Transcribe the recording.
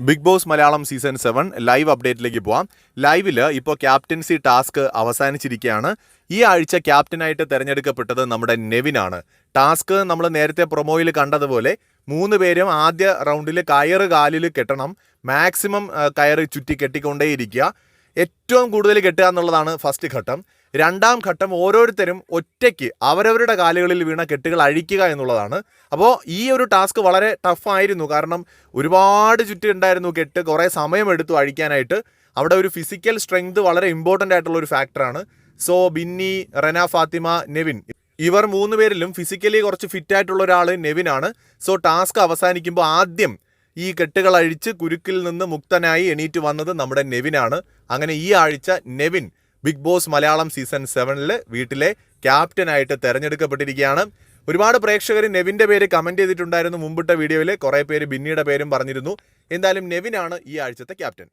Big boss Malayalam season 7 live അപ്ഡേറ്റിലേക്ക് പോവാം. ലൈവിൽ ഇപ്പോൾ ക്യാപ്റ്റൻസി ടാസ്ക് അവസാനിച്ചിരിക്കുകയാണ്. ഈ ആഴ്ച ക്യാപ്റ്റനായിട്ട് തിരഞ്ഞെടുക്കപ്പെട്ടത് നമ്മുടെ നെവിനാണ്. ടാസ്ക് നമ്മൾ നേരത്തെ പ്രൊമോയിൽ കണ്ടതുപോലെ 3 പേരും ആദ്യ റൗണ്ടിൽ കയറ് കാലിൽ കെട്ടണം. മാക്സിമം കയറ് ചുറ്റി കെട്ടിക്കൊണ്ടേയിരിക്കുക. ഏറ്റവും കൂടുതൽ കെട്ടുക എന്നുള്ളതാണ് ഫസ്റ്റ് ഘട്ടം. രണ്ടാം ഘട്ടം ഓരോരുത്തരും ഒറ്റയ്ക്ക് അവരവരുടെ കാലുകളിൽ വീണ കെട്ടുകൾ അഴിക്കുക എന്നുള്ളതാണ്. അപ്പോൾ ഈ ഒരു ടാസ്ക് വളരെ ടഫായിരുന്നു. കാരണം ഒരുപാട് ചുറ്റുണ്ടായിരുന്നു കെട്ട്, കുറേ സമയമെടുത്തു അഴിക്കാനായിട്ട്. അവിടെ ഒരു ഫിസിക്കൽ സ്ട്രെങ്ത് വളരെ ഇമ്പോർട്ടൻ്റ് ആയിട്ടുള്ള ഒരു ഫാക്ടറാണ്. സോ ബിന്നി, റെന ഫാത്തിമ, നെവിൻ, ഇവർ 3 പേരിലും ഫിസിക്കലി കുറച്ച് ഫിറ്റായിട്ടുള്ള ഒരാൾ നെവിനാണ്. സോ ടാസ്ക് അവസാനിക്കുമ്പോൾ ആദ്യം ഈ കെട്ടുകൾ അഴിച്ച് കുരുക്കിൽ നിന്ന് മുക്തനായി എണീറ്റ് വന്നത് നമ്മുടെ നെവിനാണ്. അങ്ങനെ ഈ ആഴ്ച Nevin Bigg boss Malayalam season 7 വീട്ടിലെ ക്യാപ്റ്റനായിട്ട് തെരഞ്ഞെടുക്കപ്പെട്ടിരിക്കുകയാണ്. ഒരുപാട് പ്രേക്ഷകർ നെവിൻ്റെ പേര് കമൻറ്റ് ചെയ്തിട്ടുണ്ടായിരുന്നു. മുമ്പിട്ട വീഡിയോയിൽ കുറേ പേര് ബിന്നിയുടെ പേരും പറഞ്ഞിരുന്നു. എന്തായാലും നെവിനാണ് ഈ ആഴ്ചത്തെ ക്യാപ്റ്റൻ.